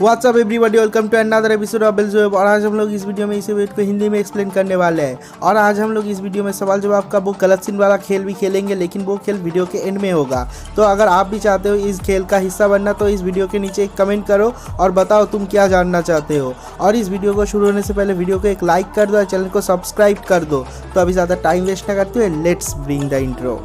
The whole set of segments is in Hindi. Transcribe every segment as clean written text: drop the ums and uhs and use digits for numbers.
WhatsApp everybody, welcome to another episode of बेलज़ोएब। और आज हम लोग इस वीडियो में इसी वेट को हिंदी में एक्सप्लेन करने वाले हैं। और आज हम लोग इस वीडियो में सवाल जवाब का वो गलत सीन वाला खेल भी खेलेंगे, लेकिन वो खेल वीडियो के एंड में होगा। तो अगर आप भी चाहते हो इस खेल का हिस्सा बनना तो इस वीडियो के नीचे एक कमेंट करो और बताओ तुम क्या जानना चाहते हो। और इस वीडियो को शुरू होने से पहले वीडियो को एक लाइक कर दो और चैनल को सब्सक्राइब कर दो। तो अभी ज़्यादा टाइम वेस्ट ना करते हुए लेट्स ब्रिंग द इंट्रो।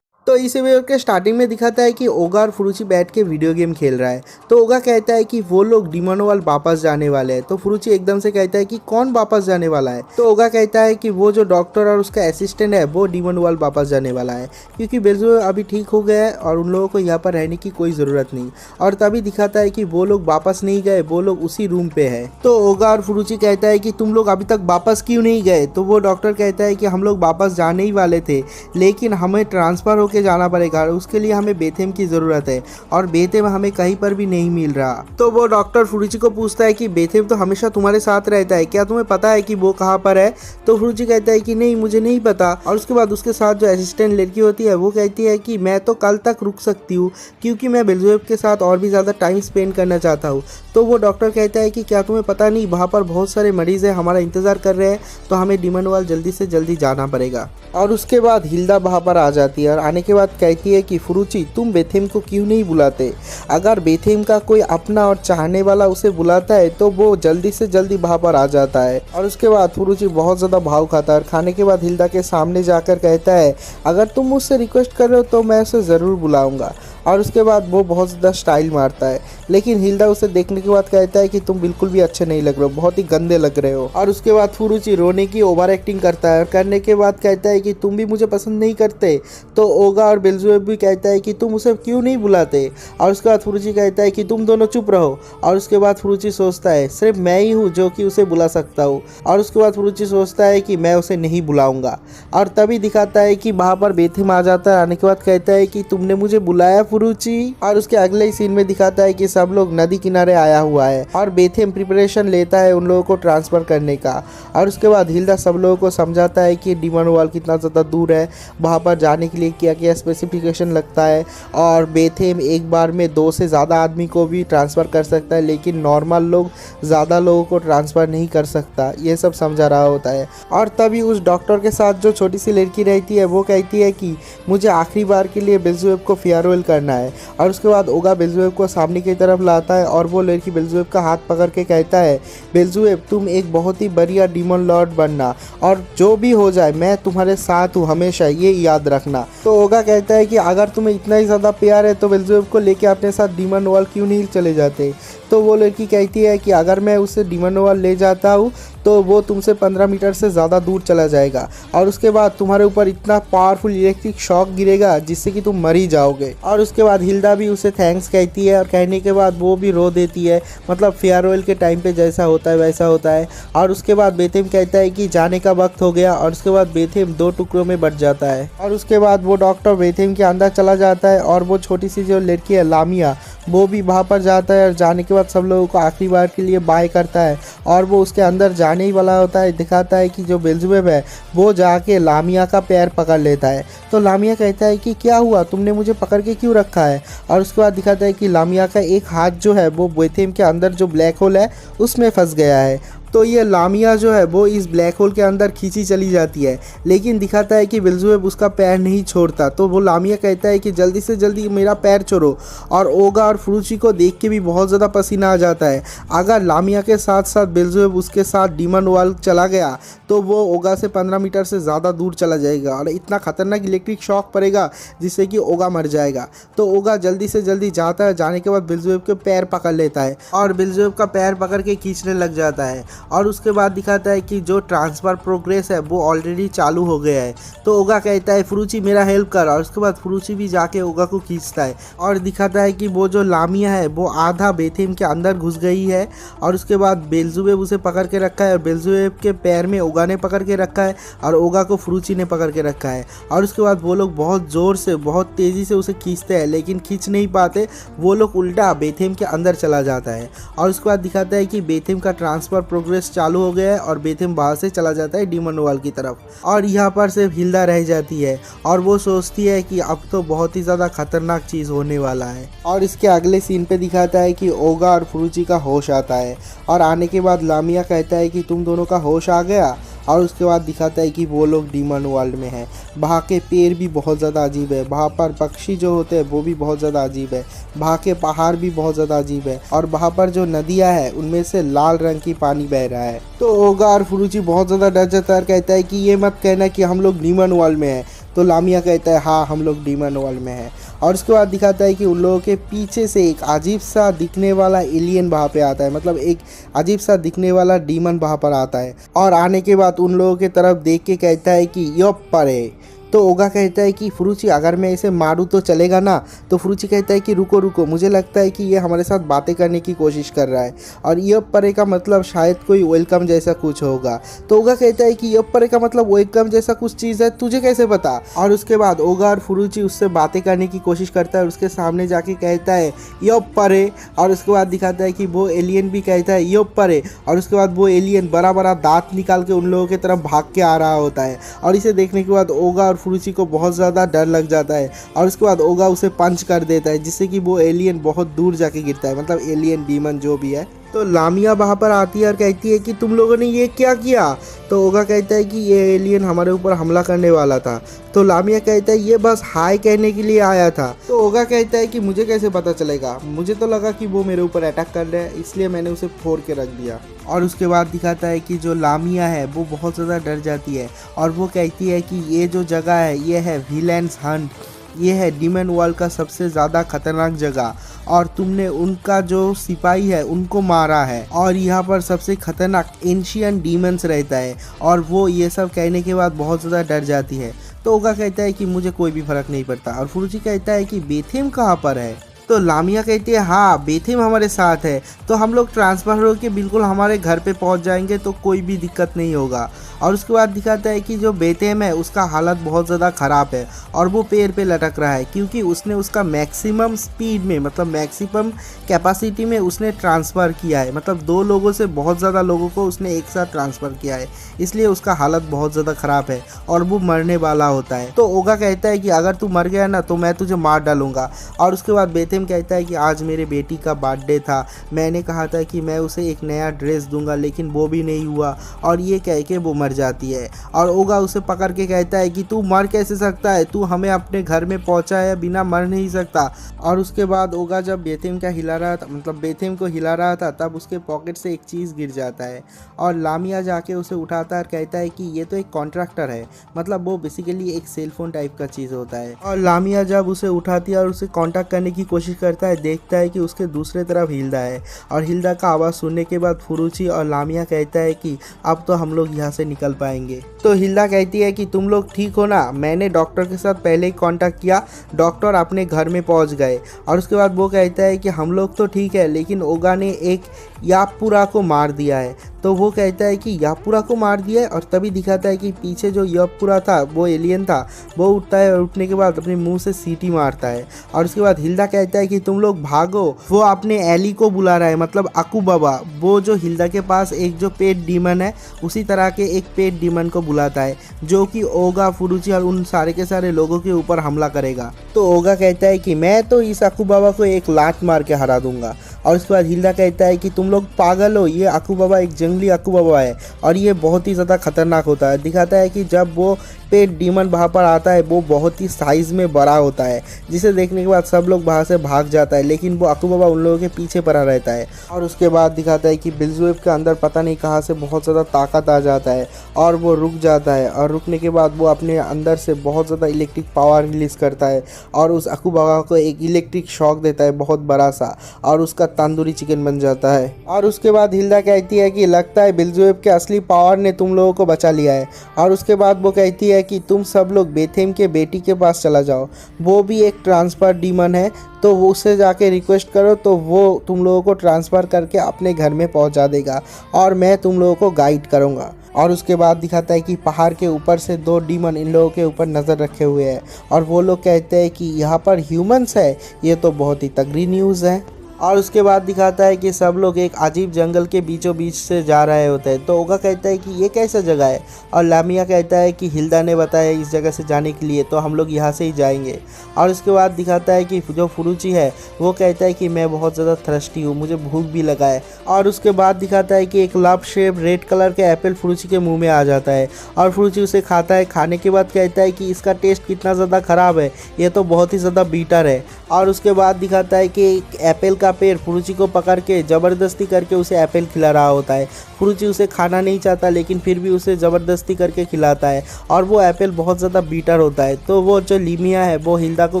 तो इस वीडियो के स्टार्टिंग में दिखाता है कि ओगा और फुरुची बैठ के वीडियो गेम खेल रहा है। तो ओगा कहता है कि वो लोग डिमोनो वर्ल्ड वापस जाने वाले हैं। तो फुरुची एकदम से कहता है कि कौन वापस जाने वाला है। तो ओगा कहता है कि वो जो डॉक्टर और उसका असिस्टेंट है वो डिमोनो वर्ल्ड वापस जाने वाला है, क्योंकि बेलज़ोएब अभी ठीक हो गया है और उन लोगों को यहाँ पर रहने की कोई ज़रूरत नहीं। और तभी दिखाता है कि वो लोग वापस नहीं गए, वो लोग उसी रूम पे है। तो ओगा और फुरुची कहता है कि तुम लोग अभी तक वापस क्यों नहीं गए। तो वो डॉक्टर कहता है कि हम लोग वापस जाने ही वाले थे, लेकिन हमें ट्रांसफ़र होकर जाना पड़ेगा, उसके लिए हमें बेथेम की ज़रूरत है और बेथेम हमें कहीं पर भी नहीं मिल रहा। तो वो डॉक्टर फुरुची को पूछता है कि बेथेम तो हमेशा तुम्हारे साथ रहता है, क्या तुम्हें पता है कि वो कहाँ पर है। तो फुरुची कहता है कि नहीं, मुझे नहीं पता। और उसके बाद उसके साथ जो असिस्टेंट लड़की होती है वो कहती है कि मैं तो कल तक रुक सकती हूँ, क्योंकि मैं बेलज़ोएब के साथ और भी ज़्यादा टाइम स्पेंड करना चाहता हूँ। तो वो डॉक्टर कहता है कि क्या तुम्हें पता नहीं, वहाँ पर बहुत सारे मरीज़ हैं, हमारा इंतज़ार कर रहे हैं, तो हमें डिमोनो वर्ल्ड जल्दी से जल्दी जाना पड़ेगा। और उसके बाद हिल्दा वहाँ पर आ जाती है और आने के बाद कहती है कि फुरुची तुम बेथेम को क्यों नहीं बुलाते। अगर बेथेम का कोई अपना और चाहने वाला उसे बुलाता है तो वो जल्दी से जल्दी वहाँ पर आ जाता है। और उसके बाद फुरुची बहुत ज़्यादा भाव खाता है और खाने के बाद हिल्दा के सामने जाकर कहता है अगर तुम मुझसे रिक्वेस्ट कर रहे हो तो मैं उसे ज़रूर बुलाऊँगा। और उसके बाद वो बहुत ज़्यादा स्टाइल मारता है, लेकिन हिल्दा उसे देखने के बाद कहता है कि तुम बिल्कुल भी अच्छे नहीं लग रहे हो, बहुत ही गंदे लग रहे हो। और उसके बाद फुरुची रोने की ओवर एक्टिंग करता है और करने के बाद कहता है कि तुम भी मुझे पसंद नहीं करते। तो ओगा और बेलज़ोएब भी कहता है कि तुम उसे क्यों नहीं बुलाते। और उसके बाद फुरुची कहता है कि तुम दोनों चुप रहो। और उसके बाद फुरुची सोचता है सिर्फ मैं ही हूँ जो कि उसे बुला सकता हूँ। और उसके बाद फुरुची सोचता है कि मैं उसे नहीं बुलाऊँगा। और तभी दिखाता है कि वहाँ पर बेथेम आ जाता है। आने के बाद कहता है कि तुमने मुझे बुलाया फुरुची। और उसके अगले ही सीन में दिखाता है कि सब लोग नदी किनारे आया हुआ है और बेथेम प्रिपरेशन लेता है उन लोगों को ट्रांसफ़र करने का। और उसके बाद हिल्दा सब लोगों को समझाता है कि डिमोनो वर्ल्ड कितना ज़्यादा दूर है, वहाँ पर जाने के लिए क्या क्या स्पेसिफिकेशन लगता है। और बेथेम एक बार में 2 से ज़्यादा आदमी को भी ट्रांसफ़र कर सकता है, लेकिन नॉर्मल लोग ज़्यादा लोगों को ट्रांसफ़र नहीं कर सकता, ये सब समझा रहा होता है। और तभी उस डॉक्टर के साथ जो छोटी सी लड़की रहती है वो कहती है कि मुझे आखिरी बार के लिए बेलज़ोएब को फेयरवेल करना है। और उसके बाद ओगा बेलज़ोएब को सामने की तरफ लाता है और वो लड़की बेलज़ोएब का हाथ पकड़ के कहता है बेलज़ोएब तुम एक बहुत ही बढ़िया डीमन लॉर्ड बनना, और जो भी हो जाए मैं तुम्हारे साथ हूँ हमेशा, ये याद रखना। तो ओगा कहता है कि अगर तुम्हें इतना ही ज़्यादा प्यार है तो बेलज़ोएब को लेके अपने साथ डीमन वर्ल्ड क्यों नहीं चले जाते। तो वो लड़की कहती है कि अगर मैं उसे डीमन वर्ल्ड ले जाता हूँ तो वो तुमसे 15 मीटर से ज़्यादा दूर चला जाएगा और उसके बाद तुम्हारे ऊपर इतना पावरफुल इलेक्ट्रिक शॉक गिरेगा जिससे कि तुम मर ही जाओगे। और उसके बाद हिल्दा भी उसे थैंक्स कहती है और कहने के बाद वो भी रो देती है, मतलब फेयरवेल के टाइम पे जैसा होता है वैसा होता है। और उसके बाद बेथेम कहता है कि जाने का वक्त हो गया और उसके बाद बेथेम 2 टुकड़ों में बट जाता है। और उसके बाद वो डॉक्टर बेथेम के अंदर चला जाता है और वो छोटी सी जो लड़की है लामिया वो भी वहाँ पर जाता है और जाने के बाद सब लोगों को आखिरी बार के लिए बाय करता है और वो उसके अंदर जाने ही वाला होता है। दिखाता है कि जो बेलज़ोएब है वो जाके लामिया का पैर पकड़ लेता है। तो लामिया कहता है कि क्या हुआ, तुमने मुझे पकड़ के क्यों रखा है। और उसके बाद दिखाता है कि लामिया का एक हाथ जो है वो बेथेम के अंदर जो ब्लैक होल है उसमें फंस गया है। तो ये लामिया जो है वो इस ब्लैक होल के अंदर खींची चली जाती है, लेकिन दिखाता है कि बेलज़ोएब उसका पैर नहीं छोड़ता। तो वो लामिया कहता है कि जल्दी से जल्दी मेरा पैर छोड़ो। और ओगा और फुरुची को देख के भी बहुत ज़्यादा पसीना आ जाता है। अगर लामिया के साथ साथ बेलज़ोएब उसके साथ डीमन वर्ल्ड चला गया तो वो ओगा से 15 मीटर से ज़्यादा दूर चला जाएगा और इतना खतरनाक इलेक्ट्रिक शॉक पड़ेगा जिससे कि ओगा मर जाएगा। तो ओगा जल्दी से जल्दी जाता है, जाने के बाद बेलज़ोएब के पैर पकड़ लेता है और बेलज़ोएब का पैर पकड़ के खींचने लग जाता है। और उसके बाद दिखाता है कि जो ट्रांसफ़र प्रोग्रेस है वो ऑलरेडी चालू हो गया है। तो ओगा कहता है फुरुची मेरा हेल्प कर। और उसके बाद फुरुची भी जाके ओगा को खींचता है और दिखाता है कि वो जो लामिया है वो आधा बेथेम के अंदर घुस गई है। और उसके बाद बेलज़ोएब उसे पकड़ के रखा है और बेलज़ोएब के पैर में ओगा ने पकड़ के रखा है और ओगा को फुरुची ने पकड़ के रखा है। और उसके बाद वो लोग बहुत ज़ोर से बहुत तेज़ी से उसे खींचते हैं, लेकिन खींच नहीं पाते, वो लोग उल्टा बेथेम के अंदर चला जाता है। और उसके बाद दिखाता है कि बेथेम का ट्रांसफ़र प्रोग्रेस रेस चालू हो गया है और बेथेम बाहर से चला जाता है डीमन वाल की तरफ और यहाँ पर सिर्फ हिल्दा रह जाती है और वो सोचती है कि अब तो बहुत ही ज़्यादा खतरनाक चीज़ होने वाला है। और इसके अगले सीन पे दिखाता है कि ओगा और फुरुची का होश आता है और आने के बाद लामिया कहता है कि तुम दोनों का होश आ गया। और उसके बाद दिखाता है कि वो लोग डीमन वर्ल्ड में हैं। वहाँ के पेड़ भी बहुत ज़्यादा अजीब है, वहाँ पर पक्षी जो होते हैं वो भी बहुत ज़्यादा अजीब है, वहाँ के पहाड़ भी बहुत ज़्यादा अजीब है और वहाँ पर जो नदियाँ हैं उनमें से लाल रंग की पानी बह रहा है। तो ओगा और फुरुची बहुत ज़्यादा डर जाता है और कहता है कि ये मत कहना कि हम लोग डीमन वर्ल्ड में हैं। तो लामिया कहता है हाँ हम लोग डीमन वर्ल्ड में हैं। और उसके बाद दिखाता है कि उन लोगों के पीछे से एक अजीब सा दिखने वाला एलियन वहाँ पे आता है, मतलब एक अजीब सा दिखने वाला डीमन वहाँ पर आता है और आने के बाद उन लोगों की तरफ देख के कहता है कि यप परे। तो ओगा कहता है कि फुरुची अगर मैं इसे मारूं तो चलेगा ना। तो फुरुची कहता है कि रुको रुको, मुझे लगता है कि ये हमारे साथ बातें करने की कोशिश कर रहा है और यप परे का मतलब शायद कोई वेलकम जैसा कुछ होगा। तो ओगा कहता है कि यप परे का मतलब वेलकम जैसा कुछ चीज़ है, तुझे कैसे पता। और उसके बाद ओगा और फुरुची उससे बातें करने की कोशिश करता है और उसके सामने जाके कहता है यप परे। और उसके बाद दिखाता है कि वो एलियन भी कहता है यप परे और उसके बाद वो एलियन बड़ा बड़ा दांत निकाल के उन लोगों की तरफ भाग के आ रहा होता है और इसे देखने के बाद ओगा और फुरुची को बहुत ज़्यादा डर लग जाता है और उसके बाद ओगा उसे पंच कर देता है जिससे कि वो एलियन बहुत दूर जाके गिरता है, मतलब एलियन डीमन जो भी है। तो लामिया वहाँ पर आती है और कहती है कि तुम लोगों ने ये क्या किया। तो ओगा कहता है कि ये एलियन हमारे ऊपर हमला करने वाला था। तो लामिया कहता है ये बस हाय कहने के लिए आया था। तो ओगा कहता है कि मुझे कैसे पता चलेगा, मुझे तो लगा कि वो मेरे ऊपर अटैक कर रहा है इसलिए मैंने उसे फोड़ के रख दिया। और उसके बाद दिखाता है कि जो लामिया है वो बहुत ज़्यादा डर जाती है और वो कहती है कि ये जो जगह है ये है विलेंस हंट, ये है डीमन वर्ल्ड का सबसे ज़्यादा खतरनाक जगह और तुमने उनका जो सिपाही है उनको मारा है और यहाँ पर सबसे खतरनाक एंशियंट डीमंस रहता है। और वो ये सब कहने के बाद बहुत ज़्यादा डर जाती है। तो ओगा कहता है कि मुझे कोई भी फ़र्क नहीं पड़ता और फुरुची कहता है कि बेथेम कहाँ पर है। तो लामिया कहती है हाँ बेथेम हमारे साथ है, तो हम लोग ट्रांसफ़र होकर बिल्कुल हमारे घर पे पहुंच जाएंगे तो कोई भी दिक्कत नहीं होगा। और उसके बाद दिखाता है कि जो बेथेम है उसका हालत बहुत ज़्यादा ख़राब है और वो पेड़ पे लटक रहा है क्योंकि उसने उसका मैक्सिमम स्पीड में, मतलब मैक्सिमम कैपेसिटी में उसने ट्रांसफ़र किया है, मतलब 2 लोगों से बहुत ज़्यादा लोगों को उसने एक साथ ट्रांसफ़र किया है, इसलिए उसका हालत बहुत ज़्यादा ख़राब है और वो मरने वाला होता है। तो ओगा कहता है कि अगर तू मर गया ना तो मैं तुझे मार डालूंगा। और उसके बाद बेथेम कहता है कि आज मेरे बेटी का बर्थडे था, मैंने कहा था कि मैं उसे एक नया ड्रेस दूंगा लेकिन वो भी नहीं हुआ, और ये कह के वो मर जाती है। और ओगा उसे पकड़ के कहता है कि तू मर कैसे सकता है, तू हमें अपने घर में पहुंचाया बिना मर नहीं सकता। और उसके बाद ओगा जब बेथेम का हिला रहा था, मतलब बेथेम को हिला रहा था, तब उसके पॉकेट से एक चीज़ गिर जाता है और लामिया जाके उसे उठाता है और कहता है कि ये तो एक कॉन्ट्रैक्टर है, मतलब वो बेसिकली एक सेलफोन टाइप का चीज़ होता है। और लामिया जब उसे उठाती है और उसे कांटेक्ट करने की कोशिश करता है, देखता है कि उसके दूसरे तरफ हिल्दा है और हिल्दा का आवाज़ सुनने के बाद फुरुची और लामिया कहता है कि अब तो हम लोग यहाँ से निकल पाएंगे। तो हिल्दा कहती है कि तुम लोग ठीक हो ना, मैंने डॉक्टर के साथ पहले ही कांटेक्ट किया, डॉक्टर अपने घर में पहुँच गए। और उसके बाद वो कहता है कि हम लोग तो ठीक है लेकिन ओगा ने एक यापुरा को मार दिया है। तो वो कहता है कि यापुरा को मार दिया है और तभी दिखाता है कि पीछे जो यापुरा था वो एलियन था, वो उठता है और उठने के बाद अपने मुंह से सीटी मारता है। और उसके बाद हिल्दा कहता है कि तुम लोग भागो, वो अपने एली को बुला रहा है, मतलब अकू बाबा, वो जो हिल्दा के पास एक जो पेट डीमन है उसी तरह के एक पेट डीमन को बुलाता है जो कि ओगा, फुरुची और उन सारे के सारे लोगों के ऊपर हमला करेगा। तो ओगा कहता है कि मैं तो इस अकू बाबा को एक लात मार के हरा दूंगा। और उसके बाद हिल्दा कहता है कि तुम लोग पागल हो, ये अकू बाबा एक जंगली अकू बाबा है और ये बहुत ही ज़्यादा खतरनाक होता है। दिखाता है कि जब वो पेट डीमन वहाँ पर आता है वो बहुत ही साइज़ में बड़ा होता है, जिसे देखने के बाद सब लोग वहाँ से भाग जाता है, लेकिन वो अकू बाबा उन लोगों के पीछे पड़ा रहता है। और उसके बाद दिखाता है कि बेल्ज़ेबुब के अंदर पता नहीं कहाँ से बहुत ज़्यादा ताकत आ जाता है और वो रुक जाता है, और रुकने के बाद वो अपने अंदर से बहुत ज़्यादा इलेक्ट्रिक पावर रिलीज़ करता है और उस अकू बाबा को एक इलेक्ट्रिक शॉक देता है बहुत बड़ा सा, और उसका तंदूरी चिकन बन जाता है। और उसके बाद हिल्दा कहती है कि लगता है बेल्ज़ेबुब के असली पावर ने तुम लोगों को बचा लिया है। और उसके बाद वो कहती है कि तुम सब लोग बेथेम के बेटी के पास चला जाओ, वो भी एक ट्रांसफ़र डीमन है, तो वो उससे जाके रिक्वेस्ट करो तो वो तुम लोगों को ट्रांसफ़र करके अपने घर में पहुंचा देगा और मैं तुम लोगों को गाइड करूंगा। और उसके बाद दिखाता है कि पहाड़ के ऊपर से 2 डीमन इन लोगों के ऊपर नज़र रखे हुए हैं और वो लोग कहते हैं कि यहाँ पर ह्यूमंस है, ये तो बहुत ही तगड़ी न्यूज़ है। और उसके बाद दिखाता है कि सब लोग एक अजीब जंगल के बीचों बीच से जा रहे होते हैं। तो ओगा कहता है कि ये कैसा जगह है, और लामिया कहता है कि हिल्दा ने बताया इस जगह से जाने के लिए, तो हम लोग यहाँ से ही जाएंगे। और उसके बाद दिखाता है कि जो फुरुची है वो कहता है कि मैं बहुत ज़्यादा थर्स्टी हूँ, मुझे भूख भी लगा है। और उसके बाद दिखाता है कि एक लव शेप रेड कलर के एप्पल फुरुची के मुंह में आ जाता है, और फुरुची उसे खाता है। खाने के बाद कहता है कि इसका टेस्ट कितना ज़्यादा ख़राब है, ये तो बहुत ही ज़्यादा बीटर है। और उसके बाद दिखाता है कि एक एप्पल का पेड़ फुरुची को पकड़ के ज़बरदस्ती करके उसे एप्पल खिला रहा होता है। फुरुची उसे खाना नहीं चाहता, लेकिन फिर भी उसे ज़बरदस्ती करके खिलाता है, और वो एप्पल बहुत ज़्यादा बीटर होता है। तो वो जो लीमिया है वो हिल्दा को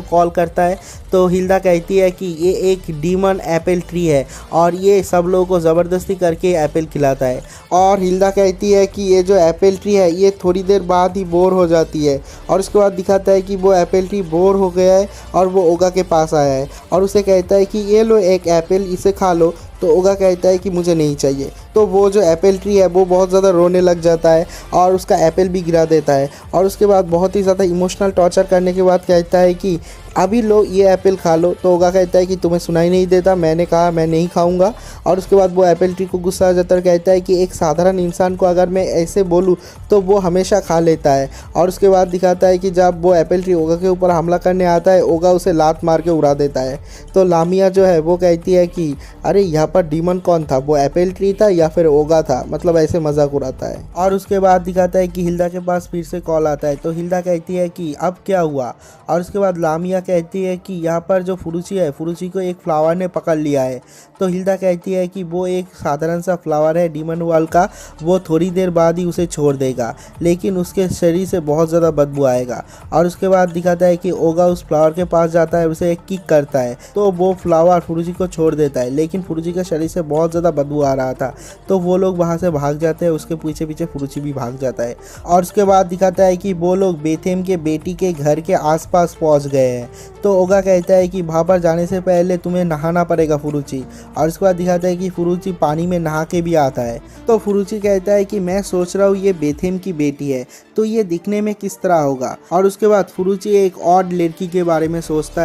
कॉल करता है। तो हिल्दा कहती है कि ये एक डीमन एप्पल ट्री है, और ये सब लोगों को ज़बरदस्ती करके एप्पल खिलाता है। और हिल्दा कहती है कि ये जो एप्पल ट्री है ये थोड़ी देर बाद ही बोर हो जाती है। और उसके बाद दिखाता है कि वो एप्पल ट्री बोर हो गया है, और वो ओगा के पास आया है, और उसे कहता है कि ये लो एक एप्पल, इसे खा लो। तो ओगा कहता है कि मुझे नहीं चाहिए। तो वो जो एप्पल ट्री है वो बहुत ज़्यादा रोने लग जाता है, और उसका एप्पल भी गिरा देता है। और उसके बाद बहुत ही ज़्यादा इमोशनल टॉर्चर करने के बाद कहता है कि अभी लो ये एप्पल खा लो। तो ओगा कहता है कि तुम्हें सुनाई नहीं देता, मैंने कहा मैं नहीं खाऊंगा। और उसके बाद वो एप्पल ट्री को गुस्सा आ जाता है और कहता है कि एक साधारण इंसान को अगर मैं ऐसे बोलूँ तो वो हमेशा खा लेता है। और उसके बाद दिखाता है कि जब वो एप्पल ट्री ओगा के ऊपर हमला करने आता है, ओगा उसे लात मार के उड़ा देता है। तो लामिया जो है वो कहती है कि अरे यहाँ पर डीमन कौन था, वो एप्पल ट्री था या फिर ओगा था, मतलब ऐसे मजाक उड़ाता है। और उसके बाद दिखाता है कि हिल्दा के पास फिर से कॉल आता है। तो हिल्दा कहती है कि अब क्या हुआ। और उसके बाद लामिया कहती है कि यहाँ पर जो फुरुची है, फुरुची को एक फ्लावर ने पकड़ लिया है। तो हिल्दा कहती है कि वो एक साधारण सा फ्लावर है डीमन वाल का, वो थोड़ी देर बाद ही उसे छोड़ देगा, लेकिन उसके शरीर से बहुत ज़्यादा बदबू आएगा। और उसके बाद दिखाता है कि ओगा उस फ्लावर के पास जाता है, उसे एक किक करता है, तो वो फ्लावर फुरुची को छोड़ देता है, लेकिन फुरुची के शरीर से बहुत ज़्यादा बदबू आ रहा था। तो वो लोग वहाँ से भाग जाते हैं, उसके पीछे पीछे फुरुची भी भाग जाता है। और उसके बाद दिखाता है कि वो लोग बेथेम के बेटी के घर के आसपास पहुँच गए हैं। तो ओगा कहता है कि वहाँ पर जाने से पहले तुम्हें नहाना पड़ेगा फुरुची। और उसके बाद दिखाता है कि फुरुची पानी में नहा के भी आता है। तो फुरुची कहता है कि मैं सोच रहा हूँ ये बेथेम की बेटी है, तो ये दिखने में किस तरह होगा। और उसके बाद फुरुची एक और लड़की के बारे में सोचता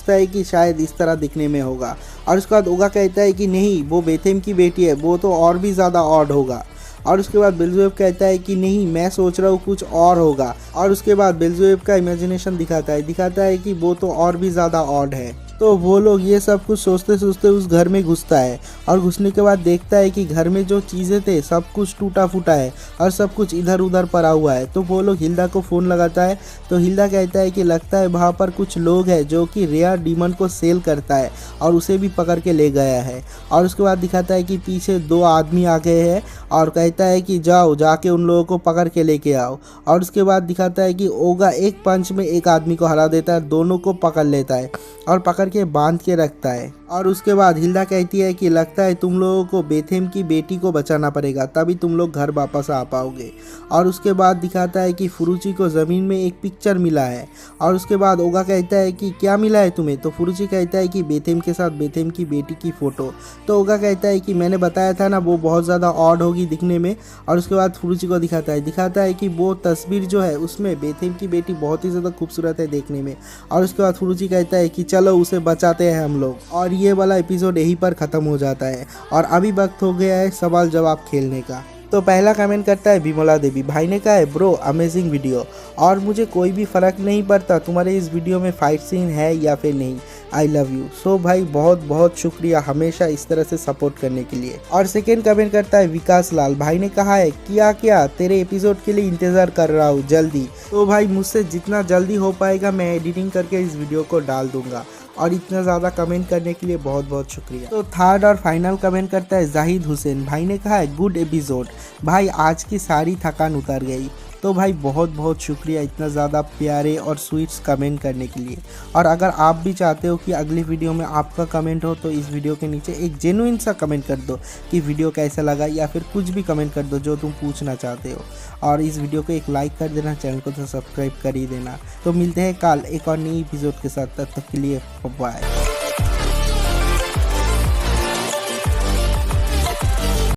है कि शायद इस तरह दिखने में होगा। और उसके बाद ओगा कहता है कि नहीं, वो बेथेम की बेटी है, वो तो और भी ज़्यादा ऑड होगा। और उसके बाद बेल्ज़ेबुब कहता है कि नहीं, मैं सोच रहा हूँ कुछ और होगा। और उसके बाद बेल्ज़ेबुब का इमेजिनेशन दिखाता है कि वो तो और भी ज़्यादा ऑड है। तो वो लोग ये सब कुछ सोचते सोचते उस घर में घुसता है, और घुसने के बाद देखता है कि घर में जो चीज़ें थे सब कुछ टूटा फूटा है, और सब कुछ इधर उधर पड़ा हुआ है। तो वो लोग हिल्दा को फ़ोन लगाता है। तो हिल्दा कहता है कि लगता है वहाँ पर कुछ लोग हैं जो कि रेयर डीमन को सेल करता है, और उसे भी पकड़ के ले गया है। और उसके बाद दिखाता है कि पीछे 2 आदमी आ गए हैं, और कहता है कि जाओ जाके उन लोगों को पकड़ के लेके आओ। और उसके बाद दिखाता है कि ओगा एक पंच में एक आदमी को हरा देता है, दोनों को पकड़ लेता है और पकड़ के बांध के रखता है। और उसके बाद हिल्दा कहती है कि लगता है तुम लोगों को बेथेम की बेटी को बचाना पड़ेगा, तभी तुम लोग घर वापस आ पाओगे। और उसके बाद दिखाता है कि फुरुची को ज़मीन में एक पिक्चर मिला है। और उसके बाद ओगा कहता है कि क्या मिला है तुम्हें। तो फुरुची कहता है कि बेथेम के साथ बेथेम की बेटी की फ़ोटो। तो ओगा कहता है कि मैंने बताया था ना, वो बहुत ज़्यादा ऑड होगी दिखने में। और उसके बाद फुरुची को दिखाता है कि वो तस्वीर जो है उसमें बेथेम की बेटी बहुत ही ज़्यादा खूबसूरत है देखने में। और उसके बाद फुरुची कहता है कि चलो उसे बचाते हैं हम लोग। और ये वाला एपिसोड यहीं पर ख़त्म हो जाता है, और अभी वक्त हो गया है सवाल जवाब खेलने का। तो पहला कमेंट करता है विमला देवी। भाई ने कहा है ब्रो अमेजिंग वीडियो, और मुझे कोई भी फ़र्क नहीं पड़ता तुम्हारे इस वीडियो में फाइट सीन है या फिर नहीं, आई लव यू। सो भाई बहुत बहुत शुक्रिया हमेशा इस तरह से सपोर्ट करने के लिए। और सेकेंड कमेंट करता है विकास लाल। भाई ने कहा है क्या तेरे एपिसोड के लिए इंतज़ार कर रहा हूँ जल्दी। तो भाई मुझसे जितना जल्दी हो पाएगा मैं एडिटिंग करके इस वीडियो को डाल दूंगा, और इतना ज़्यादा कमेंट करने के लिए बहुत बहुत शुक्रिया। तो थर्ड और फाइनल कमेंट करता है जाहिद हुसैन। भाई ने कहा है गुड एपिसोड भाई, आज की सारी थकान उतर गई। तो भाई बहुत बहुत शुक्रिया इतना ज़्यादा प्यारे और स्वीट्स कमेंट करने के लिए। और अगर आप भी चाहते हो कि अगली वीडियो में आपका कमेंट हो, तो इस वीडियो के नीचे एक जेन्युइन सा कमेंट कर दो कि वीडियो कैसा लगा, या फिर कुछ भी कमेंट कर दो जो तुम पूछना चाहते हो। और इस वीडियो को एक लाइक कर देना, चैनल को तो सब्सक्राइब कर ही देना। तो मिलते हैं कल एक और नई एपिसोड के साथ, तब तक के लिए बाय।